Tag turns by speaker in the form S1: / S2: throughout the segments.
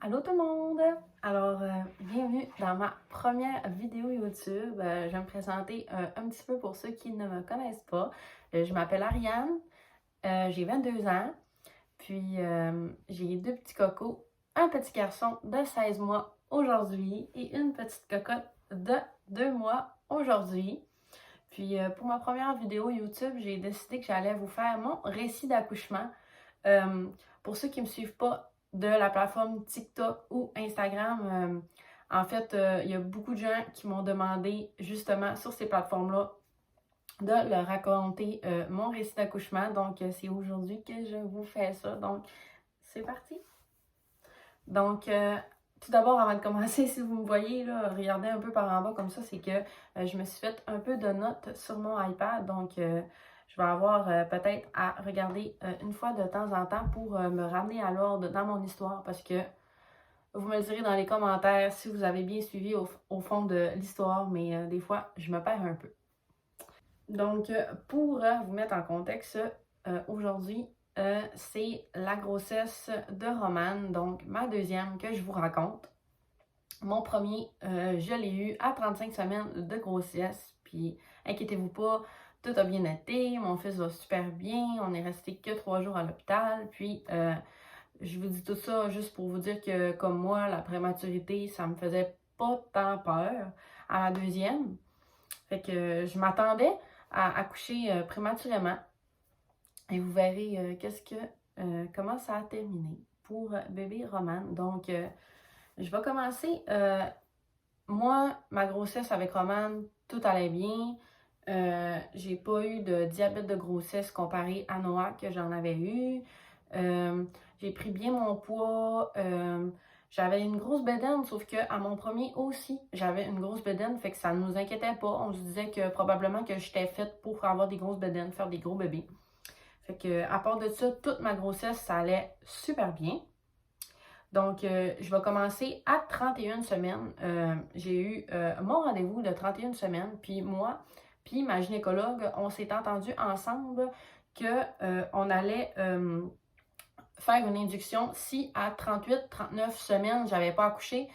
S1: Allô tout le monde! Alors, bienvenue dans ma première vidéo YouTube. Je vais me présenter un petit peu pour ceux qui ne me connaissent pas. Je m'appelle Ariane, j'ai 22 ans, puis j'ai deux petits cocos, un petit garçon de 16 mois aujourd'hui et une petite cocotte de 2 mois aujourd'hui. Puis pour ma première vidéo YouTube, j'ai décidé que j'allais vous faire mon récit d'accouchement. Pour ceux qui ne me suivent pas de la plateforme TikTok ou Instagram, en fait, il y a beaucoup de gens qui m'ont demandé justement sur ces plateformes-là de leur raconter mon récit d'accouchement. Donc, c'est aujourd'hui que je vous fais ça. Donc, c'est parti! Donc, tout d'abord, avant de commencer, si vous me voyez, là, regardez un peu par en bas comme ça, c'est que je me suis fait un peu de notes sur mon iPad. Donc, je vais avoir peut-être à regarder une fois de temps en temps pour me ramener à l'ordre dans mon histoire parce que vous me le direz dans les commentaires si vous avez bien suivi au fond de l'histoire, mais des fois, je me perds un peu. Donc, pour vous mettre en contexte, aujourd'hui, c'est la grossesse de Romane, donc ma deuxième que je vous raconte. Mon premier, je l'ai eu à 35 semaines de grossesse, puis inquiétez-vous pas, tout a bien été, mon fils va super bien, on est resté que 3 jours à l'hôpital, puis je vous dis tout ça juste pour vous dire que comme moi, la prématurité, ça me faisait pas tant peur à la deuxième. Fait que je m'attendais à accoucher prématurément et vous verrez comment ça a terminé pour bébé Romane. Donc, je vais commencer. Moi, ma grossesse avec Romane, tout allait bien. J'ai pas eu de diabète de grossesse comparé à Noah que j'en avais eu. J'ai pris bien mon poids. J'avais une grosse bédaine, sauf qu'à mon premier aussi, j'avais une grosse bédaine, fait que ça ne nous inquiétait pas. On se disait que probablement que j'étais faite pour avoir des grosses bédaines, faire des gros bébés. Fait que à part de ça, toute ma grossesse, ça allait super bien. Donc, je vais commencer à 31 semaines. J'ai eu mon rendez-vous de 31 semaines, puis moi, puis ma gynécologue, on s'est entendu ensemble qu'on allait faire une induction si à 38-39 semaines, j'avais pas accouché,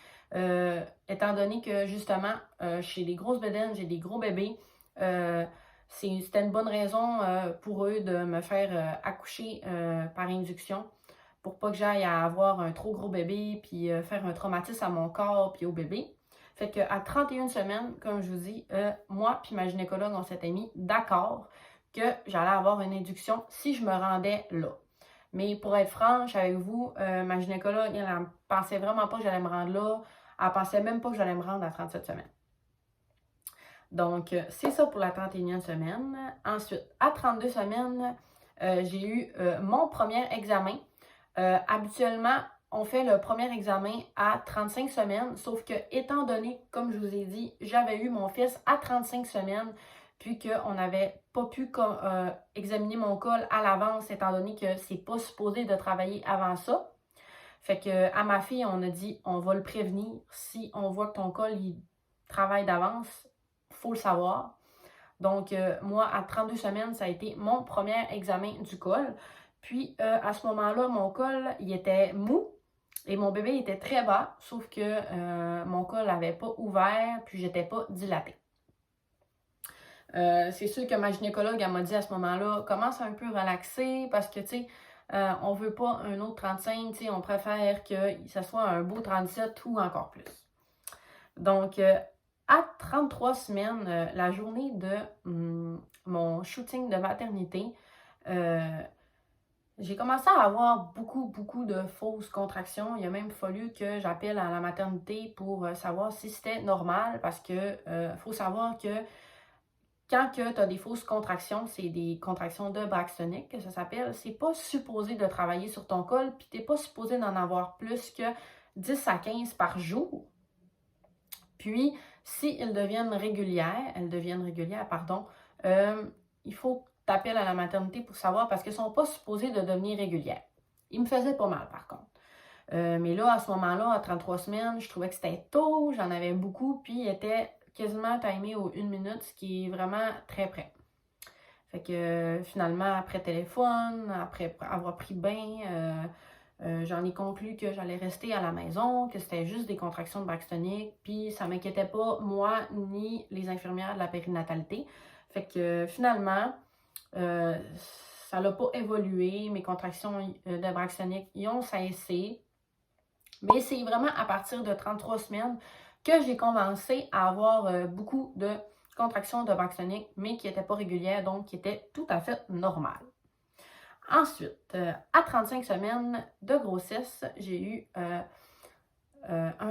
S1: étant donné que justement, chez les grosses bédaines, j'ai des gros bébés. C'était une bonne raison pour eux de me faire accoucher par induction pour pas que j'aille à avoir un trop gros bébé puis faire un traumatisme à mon corps puis au bébé. Fait qu'à 31 semaines, comme je vous dis, moi puis ma gynécologue, on s'était mis d'accord que j'allais avoir une induction si je me rendais là. Mais pour être franche avec vous, ma gynécologue, elle pensait vraiment pas que j'allais me rendre là. Elle pensait même pas que j'allais me rendre à 37 semaines. Donc, c'est ça pour la 31e semaine. Ensuite, à 32 semaines, j'ai eu mon premier examen. Habituellement, on fait le premier examen à 35 semaines, sauf que, étant donné, comme je vous ai dit, j'avais eu mon fils à 35 semaines, puis qu'on n'avait pas pu examiner mon col à l'avance, étant donné que c'est pas supposé de travailler avant ça. Fait que à ma fille, on a dit, on va le prévenir. Si on voit que ton col, il travaille d'avance, faut le savoir. Donc, moi, à 32 semaines, ça a été mon premier examen du col. Puis, à ce moment-là, mon col, il était mou et mon bébé était très bas, sauf que mon col n'avait pas ouvert, puis j'étais pas dilatée. C'est sûr que ma gynécologue, elle m'a dit à ce moment-là, commence un peu relaxer parce que, tu sais, on veut pas un autre 35, tu sais, on préfère que ce soit un beau 37 ou encore plus. Donc, à 33 semaines, la journée de mon shooting de maternité, j'ai commencé à avoir beaucoup de fausses contractions. Il a même fallu que j'appelle à la maternité pour savoir si c'était normal parce que faut savoir que quand tu as des fausses contractions, c'est des contractions de Braxtonic que ça s'appelle, c'est pas supposé de travailler sur ton col, puis t'es pas supposé d'en avoir plus que 10 à 15 par jour. Puis, si elles deviennent régulières, il faut que tu appelles à la maternité pour savoir parce qu'elles ne sont pas supposées de devenir régulières. Il me faisait pas mal par contre. Mais là, à ce moment-là, à 33 semaines, je trouvais que c'était tôt, j'en avais beaucoup, puis il était quasiment timé aux 1 minute, ce qui est vraiment très près. Fait que finalement, après téléphone, après avoir pris bain, j'en ai conclu que j'allais rester à la maison, que c'était juste des contractions de Braxtonic, puis ça m'inquiétait pas, moi, ni les infirmières de la périnatalité. Fait que finalement, ça n'a pas évolué, mes contractions de Braxtonic, ils ont cessé. Mais c'est vraiment à partir de 33 semaines que j'ai commencé à avoir beaucoup de contractions de Braxtonic, mais qui n'étaient pas régulières, donc qui étaient tout à fait normales. Ensuite, à 35 semaines de grossesse, j'ai eu un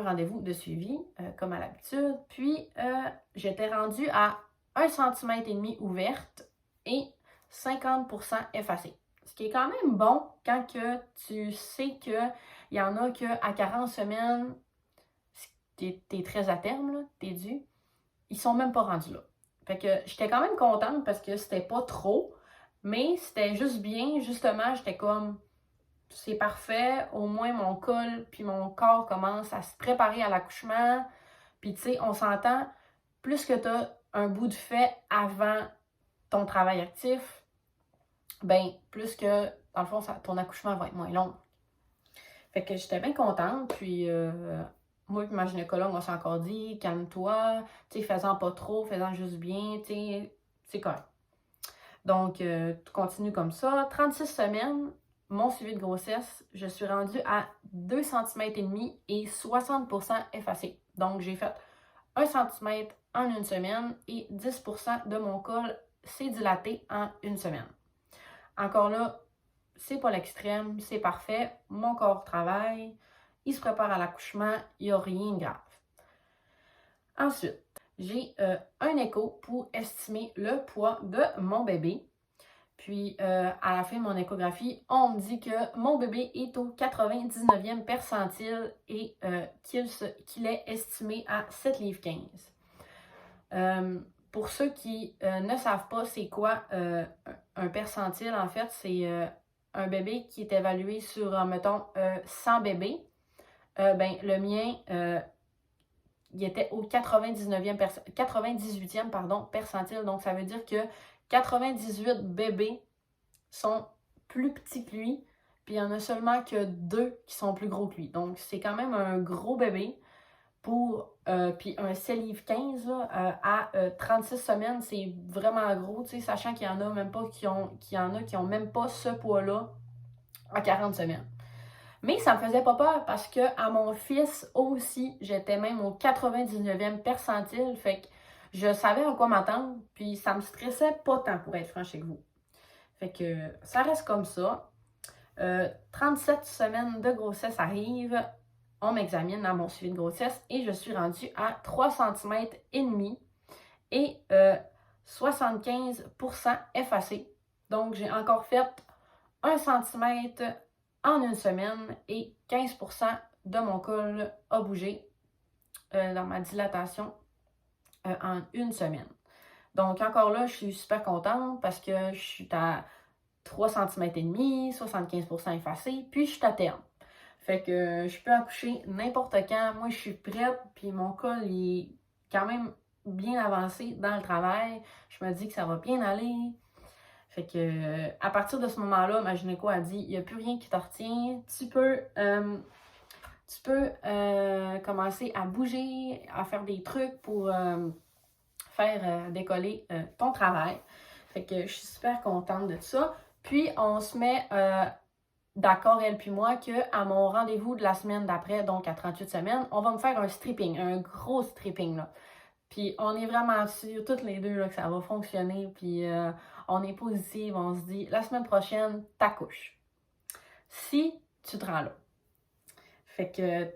S1: rendez-vous de suivi, comme à l'habitude. Puis, j'étais rendue à 1,5 cm ouverte et 50% effacée. Ce qui est quand même bon quand que tu sais qu'il y en a qu'à 40 semaines, t'es très à terme, t'es dû, ils sont même pas rendus là. Fait que j'étais quand même contente parce que c'était pas trop, mais c'était juste bien, justement, j'étais comme, c'est parfait, au moins mon col puis mon corps commence à se préparer à l'accouchement, puis tu sais, on s'entend, plus que t'as un bout de fait avant ton travail actif, ben plus que, dans le fond, ton accouchement va être moins long. Fait que j'étais bien contente, puis moi et ma gynécologue, on s'est encore dit, calme-toi, tu sais, faisant pas trop, faisant juste bien, tu sais, c'est correct. Donc, tu continues comme ça. 36 semaines, mon suivi de grossesse, je suis rendue à 2 cm et demi et 60% effacé. Donc, j'ai fait 1 cm en une semaine et 10% de mon col s'est dilaté en une semaine. Encore là, c'est pas l'extrême, c'est parfait. Mon corps travaille, il se prépare à l'accouchement, il n'y a rien de grave. Ensuite, j'ai un écho pour estimer le poids de mon bébé. Puis, à la fin de mon échographie, on me dit que mon bébé est au 99e percentile et qu'il est estimé à 7,15 livres. Pour ceux qui ne savent pas c'est quoi un percentile, en fait, c'est un bébé qui est évalué sur, mettons, 100 bébés. Ben, le mien, il était au 98e percentile. Donc, ça veut dire que 98 bébés sont plus petits que lui, puis il n'y en a seulement que 2 qui sont plus gros que lui. Donc, c'est quand même un gros bébé. Puis un 7 livres 15 là, à 36 semaines, c'est vraiment gros, tu sais, sachant qu'il y en a même pas qui ont même pas ce poids-là à 40 semaines. Mais ça me faisait pas peur parce que à mon fils aussi, j'étais même au 99e percentile, fait que je savais à quoi m'attendre, puis ça me stressait pas tant pour être franche avec vous. Fait que ça reste comme ça. 37 semaines de grossesse arrivent, on m'examine dans mon suivi de grossesse et je suis rendue à 3 cm et demi et 75% effacé. Donc, j'ai encore fait 1 cm en une semaine et 15% de mon col a bougé dans ma dilatation en une semaine. Donc, encore là, je suis super contente parce que je suis à 3 cm et demi, 75% effacé, puis je suis à terme. Fait que je peux accoucher n'importe quand. Moi, je suis prête, puis mon col il est quand même bien avancé dans le travail. Je me dis que ça va bien aller. Fait que à partir de ce moment-là, ma gynéco a dit, il n'y a plus rien qui te retient. Tu peux commencer à bouger, à faire des trucs pour faire décoller ton travail. Fait que je suis super contente de ça. Puis, on se met d'accord, elle puis moi, qu'à mon rendez-vous de la semaine d'après, donc à 38 semaines, on va me faire un stripping, un gros stripping, là. Puis, on est vraiment sûrs, toutes les deux, là, que ça va fonctionner. Puis, on est positive, on se dit, la semaine prochaine, t'accouches. Si tu te rends là. Fait que,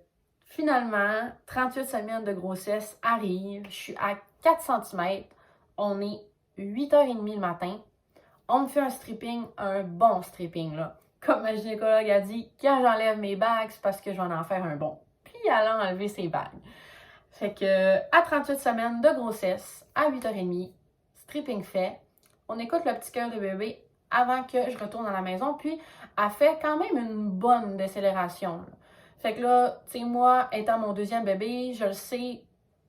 S1: finalement, 38 semaines de grossesse arrivent, je suis à 4 cm, on est 8h30 le matin. On me fait un stripping, un bon stripping, là. Comme ma gynécologue a dit, quand j'enlève mes bagues, c'est parce que je vais en faire un bon. Puis elle a enlevé ses bagues. Fait que, à 38 semaines de grossesse, à 8h30, stripping fait, on écoute le petit cœur de bébé avant que je retourne à la maison, puis elle fait quand même une bonne décélération, là. Fait que là, tu sais, moi, étant mon deuxième bébé, je le sais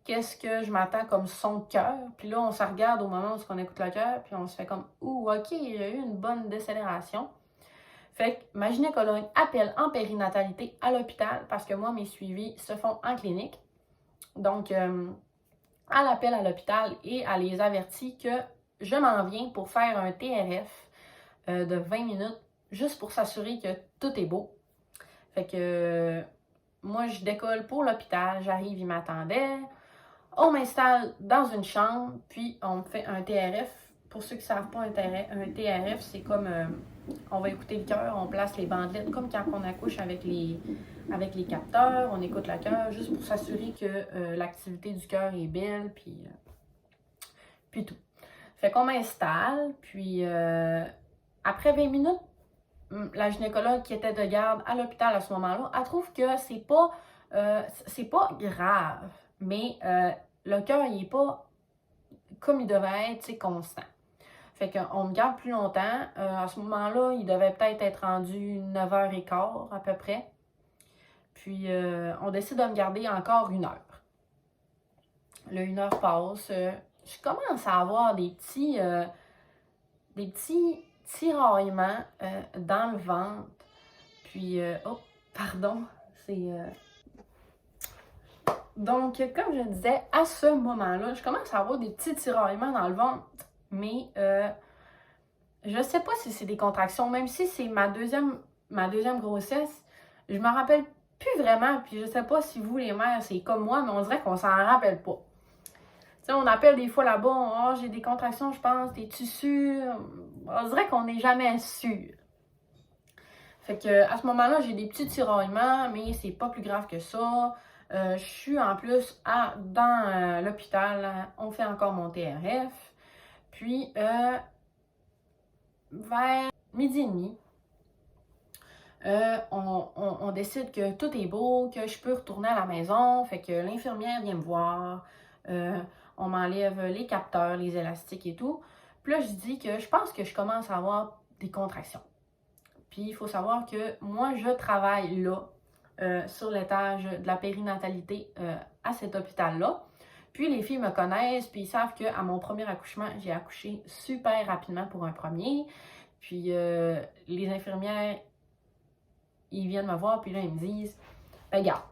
S1: qu'est-ce que je m'attends comme son de cœur. Puis là, on se regarde au moment où on écoute le cœur, puis on se fait comme « Ouh, ok, il y a eu une bonne décélération ». Fait que ma gynécologue appelle en périnatalité à l'hôpital parce que moi, mes suivis se font en clinique. Donc, elle appelle à l'hôpital et elle les avertit que je m'en viens pour faire un TRF de 20 minutes juste pour s'assurer que tout est beau. Fait que moi, je décolle pour l'hôpital, j'arrive, ils m'attendaient. On m'installe dans une chambre, puis on me fait un TRF. Pour ceux qui ne savent pas, un TRF, c'est comme on va écouter le cœur, on place les bandelettes comme quand on accouche avec les capteurs, on écoute le cœur juste pour s'assurer que l'activité du cœur est belle, puis tout. Fait qu'on m'installe, puis après 20 minutes, la gynécologue qui était de garde à l'hôpital à ce moment-là, elle trouve que c'est pas grave, mais le cœur, il n'est pas comme il devait être, constant. Fait qu'on me garde plus longtemps. À ce moment-là, il devait peut-être être rendu 9h15 à peu près. Puis, on décide de me garder encore 1 heure. Le 1 heure passe. Je commence à avoir des petits tiraillements dans le ventre. Puis, oh, pardon, c'est... Donc, comme je disais, à ce moment-là, je commence à avoir des petits tiraillements dans le ventre, mais je sais pas si c'est des contractions, même si c'est ma deuxième grossesse, je me rappelle plus vraiment, puis je sais pas si vous, les mères, c'est comme moi, mais on dirait qu'on s'en rappelle pas. Tu sais, on appelle des fois là-bas, oh, j'ai des contractions, je pense, t'es-tu sûr? On dirait qu'on n'est jamais sûr. Fait que à ce moment-là, j'ai des petits tiraillements, mais c'est pas plus grave que ça. Je suis en plus dans l'hôpital, on fait encore mon TRF. Puis, vers 12h30, on décide que tout est beau, que je peux retourner à la maison. Fait que l'infirmière vient me voir. On m'enlève les capteurs, les élastiques et tout. Puis là, je dis que je pense que je commence à avoir des contractions. Puis, il faut savoir que moi, je travaille là, sur l'étage de la périnatalité à cet hôpital-là. Puis, les filles me connaissent, puis ils savent qu'à mon premier accouchement, j'ai accouché super rapidement pour un premier. Puis, les infirmières, ils viennent me voir, puis là, ils me disent « Ben, regarde,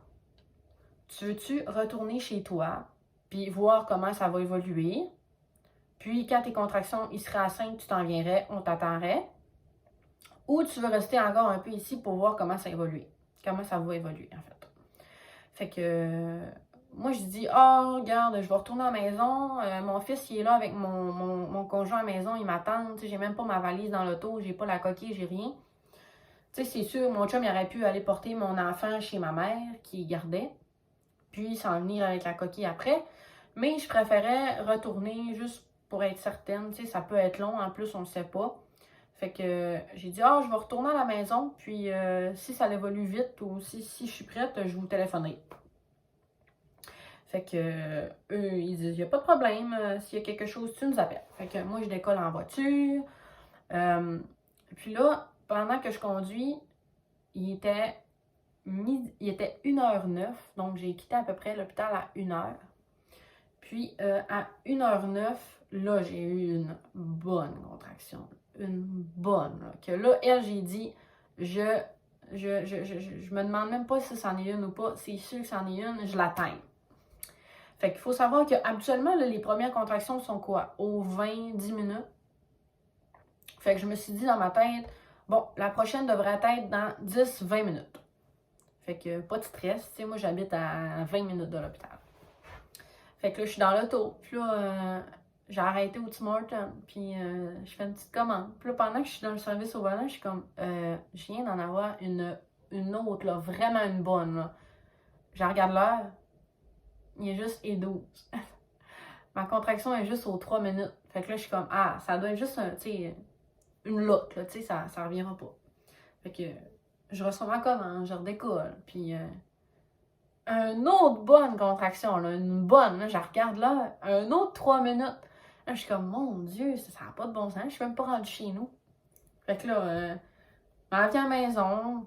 S1: tu veux-tu retourner chez toi, puis voir comment ça va évoluer? Puis, quand tes contractions, ils seraient à 5, tu t'en viendrais, on t'attendrait. Ou tu veux rester encore un peu ici pour voir comment ça évolue. Comment ça va évoluer, en fait. » Fait que moi, je dis, oh, regarde, je vais retourner à la maison. Mon fils, il est là avec mon conjoint à la maison, il m'attend. Tu sais, j'ai même pas ma valise dans l'auto, j'ai pas la coquille, j'ai rien. Tu sais, c'est sûr, mon chum, il aurait pu aller porter mon enfant chez ma mère, qui gardait, puis s'en venir avec la coquille après. Mais je préférais retourner juste pour être certaine. Tu sais, ça peut être long, en plus, on ne sait pas. Fait que j'ai dit, je vais retourner à la maison, puis si ça évolue vite ou si je suis prête, je vous téléphonerai. Fait que eux, ils disent, il n'y a pas de problème, s'il y a quelque chose, tu nous appelles. Fait que moi, je décolle en voiture. Puis là, pendant que je conduis, il était 1h09, donc j'ai quitté à peu près l'hôpital à 1h. Puis à 1h09, là, j'ai eu une bonne contraction. Une bonne. Là, que là, elle, j'ai dit, je me demande même pas si c'en est une ou pas. C'est sûr que c'en est une, je l'attends. Fait qu'il faut savoir qu'habituellement, les premières contractions sont quoi? Aux 20-10 minutes. Fait que je me suis dit dans ma tête, bon, la prochaine devrait être dans 10-20 minutes. Fait que pas de stress. Tu sais, moi, j'habite à 20 minutes de l'hôpital. Fait que là, je suis dans l'auto. Puis là, j'ai arrêté au Tim Hortons. Puis je fais une petite commande. Puis là, pendant que je suis dans le service au volant, je suis comme, je viens d'en avoir une autre, là, vraiment une bonne, là. Je regarde l'heure. Il est juste et 12. Ma contraction est juste aux 3 minutes. Fait que là, je suis comme, ah, ça doit être juste tu sais, une loque, là, tu sais, ça reviendra pas. Fait que je reçois ma commande, je redécolle, puis une autre bonne contraction, là, une bonne, là, je regarde là, un autre 3 minutes. Là, je suis comme, mon Dieu, ça n'a pas de bon sens, je suis même pas rendue chez nous. Fait que là, je m'en viens à la maison,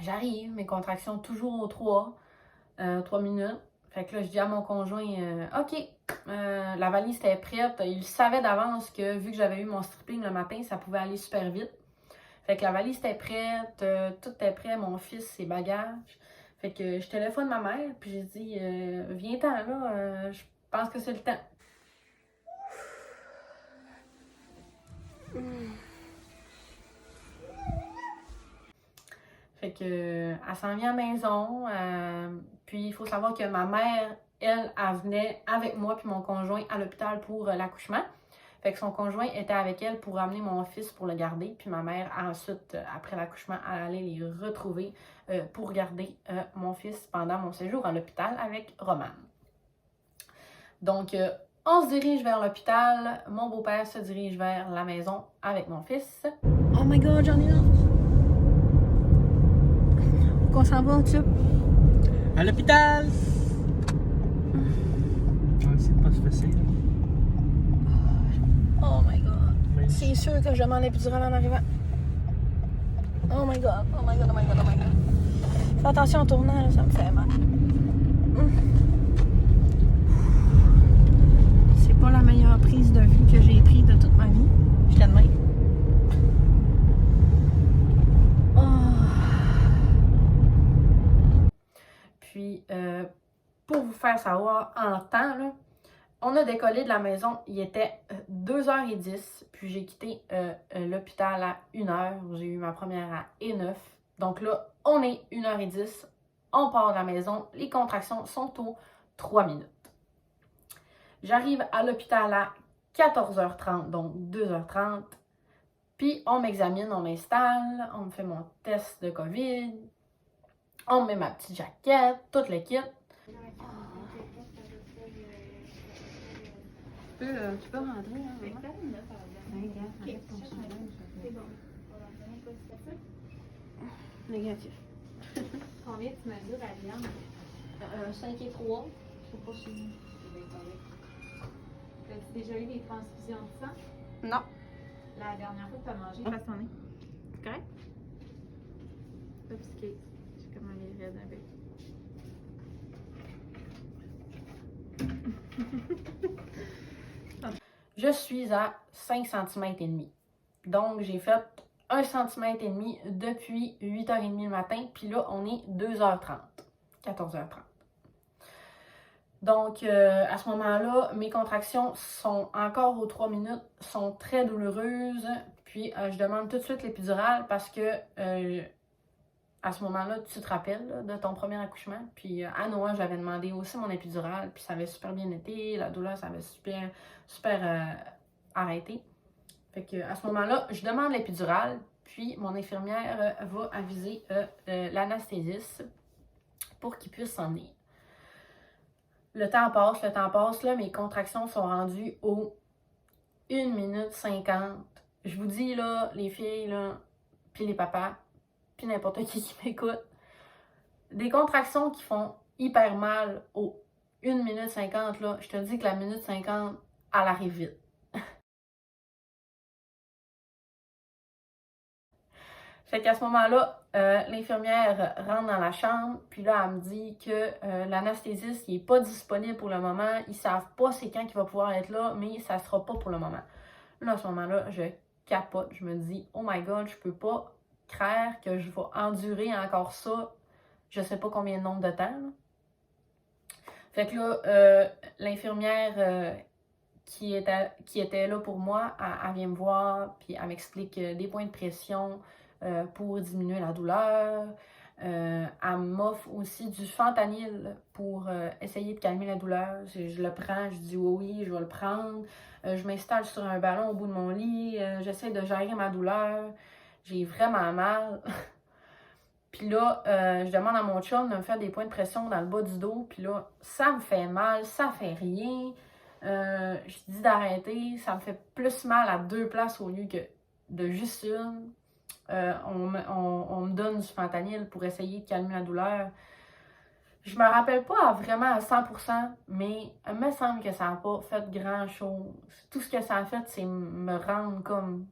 S1: j'arrive, mes contractions toujours au 3 minutes. Fait que là, je dis à mon conjoint, OK, la valise était prête. Il savait d'avance que vu que j'avais eu mon stripping le matin, ça pouvait aller super vite. Fait que la valise était prête, tout était prêt, mon fils, ses bagages. Fait que je téléphone ma mère, puis j'ai dit, viens-t'en là, je pense que c'est le temps. Fait que, elle s'en vient à la maison, puis il faut savoir que ma mère, elle venait avec moi puis mon conjoint à l'hôpital pour l'accouchement. Fait que son conjoint était avec elle pour amener mon fils pour le garder, puis ma mère, ensuite, après l'accouchement, elle allait les retrouver pour garder mon fils pendant mon séjour à l'hôpital avec Romane. Donc, on se dirige vers l'hôpital, mon beau-père se dirige vers la maison avec mon fils. Oh my god, j'en ai là! Qu'on s'en va, tu
S2: À l'hôpital! C'est pas facile.
S1: Oh my god. C'est sûr que je demande l'épidural en arrivant. Oh my god, oh my god, oh my god, oh my god. Fais attention en tournant, là, ça me fait mal. C'est pas la meilleure prise de vue que j'ai prise de toute ma vie. Je t'admets. Puis, pour vous faire savoir en temps, là, on a décollé de la maison, il était 2h10, puis j'ai quitté l'hôpital à 1h. J'ai eu ma première à 1h09. Donc là, on est 1h10, on part de la maison, les contractions sont aux 3 minutes. J'arrive à l'hôpital à 14h30, donc 2h30. Puis on m'examine, on m'installe, on me fait mon test de COVID, on me met ma petite jaquette, tout le kit. Tu peux rentrer, hein,
S3: C'est bon.
S1: Négatif.
S3: Combien tu mesures à viande?
S1: 5 et 3. Je sais pas si...
S3: As-tu déjà eu des transfusions de sang?
S1: Non.
S3: La dernière fois que tu as mangé,
S1: Ah.
S3: passe ton nez.
S1: Correct?
S3: Oups, Kate. J'ai comment les raides avec.
S1: Je suis à 5 cm et demi. Donc, j'ai fait 1 cm et demi depuis 8h30 le matin. Puis là, on est 2h30. 14h30. Donc, à ce moment-là, mes contractions sont encore aux 3 minutes, sont très douloureuses. Puis, je demande tout de suite l'épidurale parce que à ce moment-là, tu te rappelles là, de ton premier accouchement. Puis à Noah, j'avais demandé aussi mon épidurale, puis ça avait super bien été. La douleur, ça avait super arrêté. Fait que à ce moment-là, je demande l'épidurale, puis mon infirmière va aviser l'anesthésiste pour qu'il puisse s'en venir. Le temps passe, là, mes contractions sont rendues aux 1 minute 50. Je vous dis, là, les filles, là, puis les papas, puis n'importe qui m'écoute, des contractions qui font hyper mal aux 1 minute 50, là, je te dis que la minute 50, elle arrive vite. Fait qu'à ce moment-là, l'infirmière rentre dans la chambre, puis là, elle me dit que l'anesthésiste, il n'est pas disponible pour le moment, ils savent pas c'est quand qu'il va pouvoir être là, mais ça sera pas pour le moment. Là, à ce moment-là, je capote, je me dis, oh my god, je peux pas croire que je vais endurer encore ça, je sais pas combien de nombre de temps. Là. Fait que là, l'infirmière qui était là pour moi, elle vient me voir, puis elle m'explique des points de pression pour diminuer la douleur. Elle m'offre aussi du fentanyl pour essayer de calmer la douleur. Je le prends, je dis oui, je vais le prendre. Je m'installe sur un ballon au bout de mon lit. J'essaie de gérer ma douleur. J'ai vraiment mal. Puis là, je demande à mon chum de me faire des points de pression dans le bas du dos. Puis là, ça me fait mal, ça fait rien. Je dis d'arrêter, ça me fait plus mal à 2 places au lieu que de juste une. On me donne du fentanyl pour essayer de calmer la douleur. Je me rappelle pas vraiment à 100%, mais il me semble que ça n'a pas fait grand-chose. Tout ce que ça a fait, c'est me rendre comme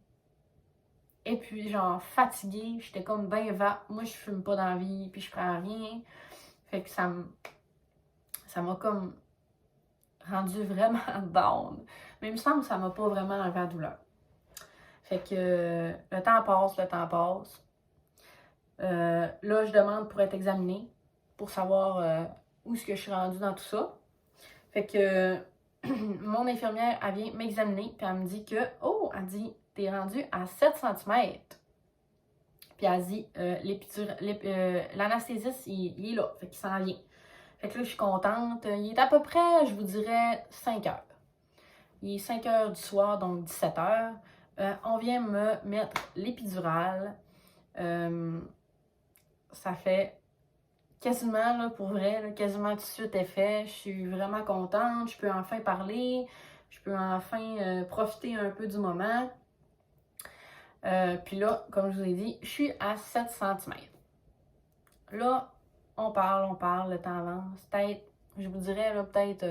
S1: genre fatiguée. J'étais comme ben moi je fume pas dans la vie, puis je prends rien. Fait que ça m'a comme rendu vraiment down. Mais il me semble que ça m'a pas vraiment enlevé la douleur. Fait que le temps passe. Là, je demande pour être examinée, pour savoir où est-ce que je suis rendue dans tout ça. Fait que mon infirmière, elle vient m'examiner, puis elle me dit que, elle dit, t'es rendue à 7 cm. Puis elle dit, l'anesthésiste, il est là, fait qu'il s'en vient. Fait que là, je suis contente. Il est à peu près, je vous dirais, 5 heures. Il est 5 heures du soir, donc 17 heures. On vient me mettre l'épidurale. Ça fait quasiment, là, pour vrai, là, quasiment tout de suite effet. Je suis vraiment contente. Je peux enfin parler. Je peux enfin profiter un peu du moment. Puis là, comme je vous ai dit, je suis à 7 cm. Là, on parle, le temps avance. Peut-être, je vous dirais, là, peut-être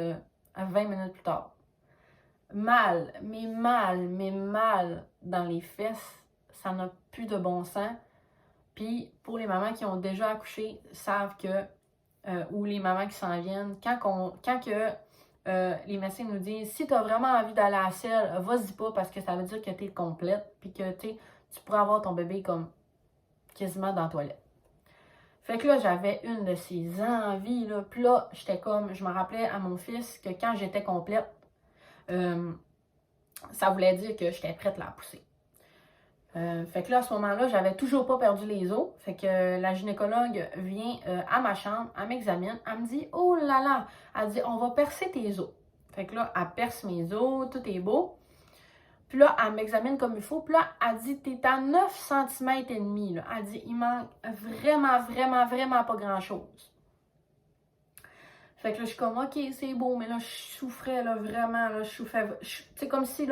S1: à 20 minutes plus tard. Mal dans les fesses. Ça n'a plus de bon sens. Puis, pour les mamans qui ont déjà accouché, savent que, ou les mamans qui s'en viennent, les médecins nous disent, si tu as vraiment envie d'aller à la selle, vas-y pas parce que ça veut dire que tu es complète, puis que tu pourras avoir ton bébé comme quasiment dans la toilette. Fait que là, j'avais une de ces envies, là. Puis là, j'étais comme, je me rappelais à mon fils que quand j'étais complète, ça voulait dire que j'étais prête à la pousser. Fait que là, à ce moment-là, j'avais toujours pas perdu les os. Fait que la gynécologue vient à ma chambre, elle m'examine, elle me dit « Oh là là! » Elle dit « On va percer tes os. » Fait que là, elle perce mes os, tout est beau. Puis là, elle m'examine comme il faut. Puis là, elle dit « T'es à 9 cm et demi. » Elle dit « Il manque vraiment pas grand-chose. » Fait que là, je suis comme « Ok, c'est beau. » Mais là, je souffrais là, vraiment. Là, je souffrais. C'est comme si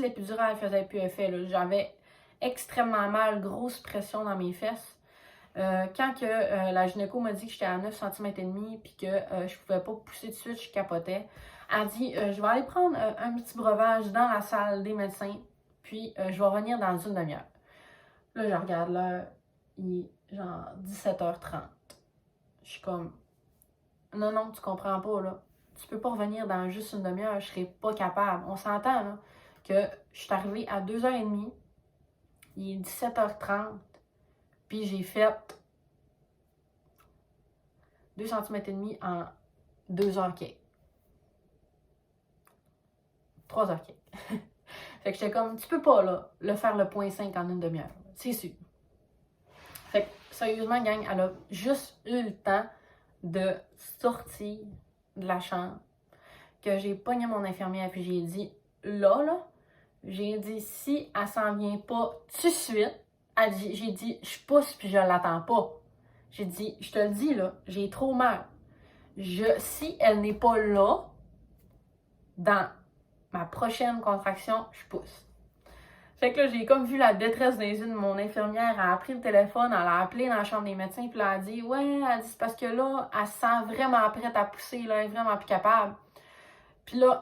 S1: l'épidurale faisait plus effet. J'avais extrêmement mal, grosse pression dans mes fesses. Quand la gynéco m'a dit que j'étais à 9 cm et demi puis que je pouvais pas pousser de suite, je capotais. Elle dit je vais aller prendre un petit breuvage dans la salle des médecins, puis je vais revenir dans une demi-heure. Là, je regarde l'heure, il est genre 17h30. Je suis comme non, tu comprends pas, là. Tu peux pas revenir dans juste une demi-heure, je serais pas capable. On s'entend, là, que je suis arrivée à 2h30. Il est 17h30, puis j'ai fait 2 cm et demi en 2h quai. 3h quai. Fait que j'étais comme, tu peux pas, là, le faire le 0.5 en une demi-heure. C'est sûr. Fait que, sérieusement, gang, elle a juste eu le temps de sortir de la chambre, que j'ai pogné mon infirmière, puis j'ai dit, là, j'ai dit, si elle s'en vient pas tout de suite, j'ai dit, je pousse puis je l'attends pas. J'ai dit, je te le dis, là, j'ai trop mal. Si elle n'est pas là, dans ma prochaine contraction, je pousse. Fait que là, j'ai comme vu la détresse des yeux de mon infirmière. Elle a pris le téléphone, elle a appelé dans la chambre des médecins, puis elle a dit, ouais, elle dit, c'est parce que là, elle se sent vraiment prête à pousser, là, elle est vraiment plus capable. Puis là,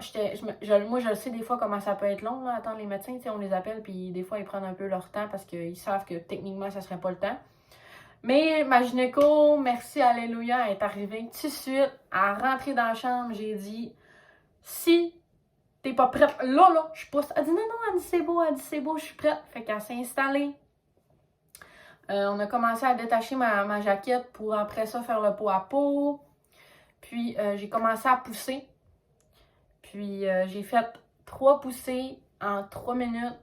S1: moi, je le sais des fois comment ça peut être long, là, attendre les médecins, on les appelle, puis des fois, ils prennent un peu leur temps parce qu'ils savent que techniquement, ça serait pas le temps. Mais ma gynéco, merci, alléluia, elle est arrivée tout de suite, elle est rentrée dans la chambre, j'ai dit, si t'es pas prête, là, je pousse. Elle dit, non, elle dit, c'est beau, je suis prête. Fait qu'elle s'est installée. On a commencé à détacher ma jaquette pour après ça faire le pot à pot. Puis j'ai commencé à pousser. Puis j'ai fait 3 poussées en 3 minutes.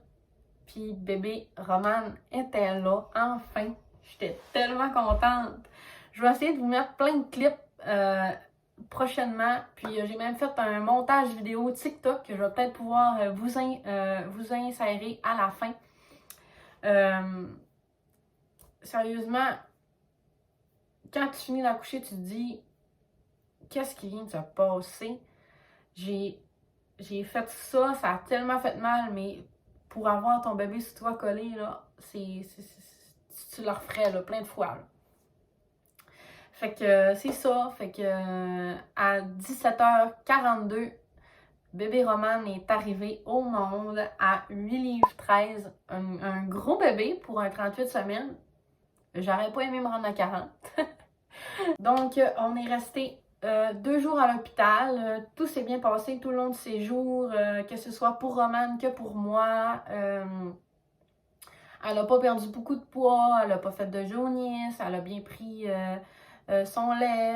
S1: Puis bébé Roman était là, enfin. J'étais tellement contente. Je vais essayer de vous mettre plein de clips prochainement. Puis j'ai même fait un montage vidéo TikTok que je vais peut-être pouvoir vous insérer à la fin. Sérieusement, quand tu finis d'accoucher, tu te dis qu'est-ce qui vient de se passer? J'ai j'ai fait ça, ça a tellement fait mal, mais pour avoir ton bébé sur toi collé, là, tu le referais là, plein de fois. Là. Fait que c'est ça. Fait que à 17h42, bébé Roman est arrivé au monde à 8 livres 13. Un gros bébé pour un 38 semaines. J'aurais pas aimé me rendre à 40. Donc, on est resté 2 jours à l'hôpital. Tout s'est bien passé tout le long de ces jours, que ce soit pour Romane que pour moi. Elle n'a pas perdu beaucoup de poids, elle n'a pas fait de jaunisse, elle a bien pris son lait.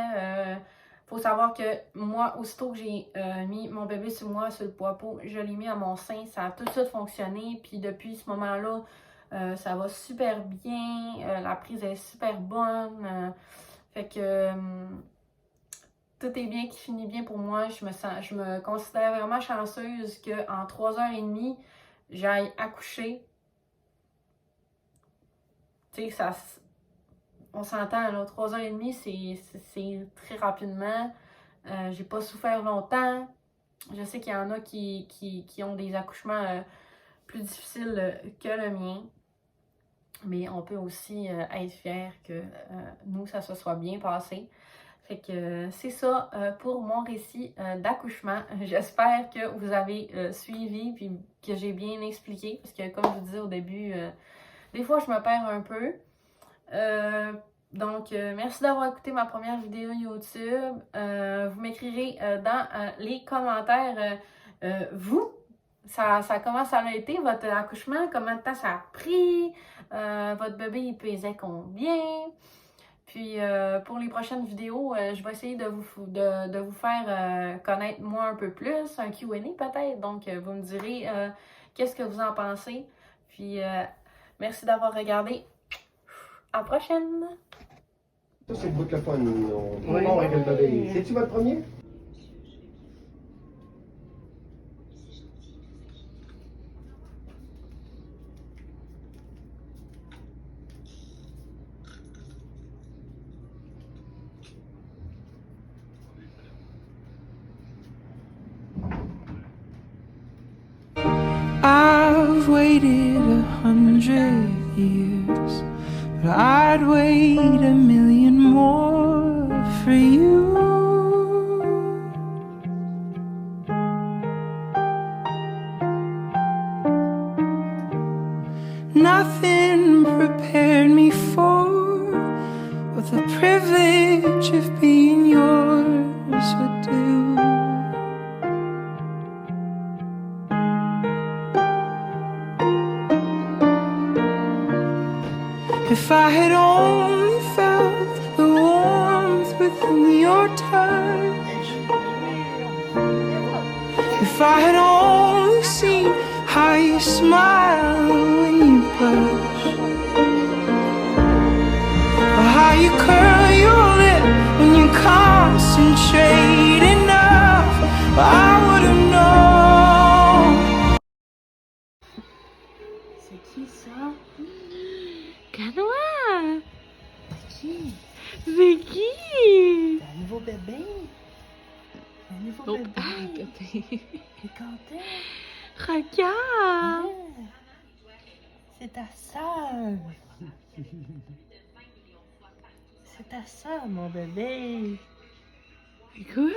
S1: Faut savoir que moi, aussitôt que j'ai mis mon bébé sur moi, sur le poids-pot, je l'ai mis à mon sein, ça a tout de suite fonctionné. Puis depuis ce moment-là, ça va super bien, la prise est super bonne. Fait que tout est bien qui finit bien pour moi. Je me considère vraiment chanceuse qu'en 3h30, j'aille accoucher. Tu sais, on s'entend, là, 3h30, c'est très rapidement. J'ai pas souffert longtemps. Je sais qu'il y en a qui ont des accouchements plus difficiles que le mien. Mais on peut aussi être fier que nous, ça se soit bien passé. Fait que c'est ça pour mon récit d'accouchement. J'espère que vous avez suivi puis que j'ai bien expliqué. Parce que comme je vous disais au début, des fois je me perds un peu. Donc, merci d'avoir écouté ma première vidéo YouTube. Vous m'écrirez dans les commentaires, vous, comment ça a été, votre accouchement, combien de temps ça a pris, votre bébé, il pesait combien. Puis, pour les prochaines vidéos, je vais essayer de vous faire connaître moi un peu plus, un Q&A peut-être. Donc, vous me direz qu'est-ce que vous en pensez. Puis, merci d'avoir regardé. À la prochaine!
S4: Ça, c'est le bout de le fun. On part avec le bébé. C'est-tu votre premier?
S5: I've waited 100 years, but I'd wait 1,000,000 more for you. Nothing prepared me for what the privilege of being yours would do. If I had only felt the warmth within your touch, if I had only seen how you smile when you blush, or how you curl your lip when you concentrate enough, I would have known.
S1: C'est qui ça?
S5: Canoa!
S1: Qui?
S5: C'est qui?
S1: Un nouveau bébé? Un nouveau
S5: Oh,
S1: bébé?
S5: ah, bébé.
S1: T'es content?
S5: Regarde!
S1: C'est ta soeur! C'est ta soeur, mon bébé!
S5: Quoi?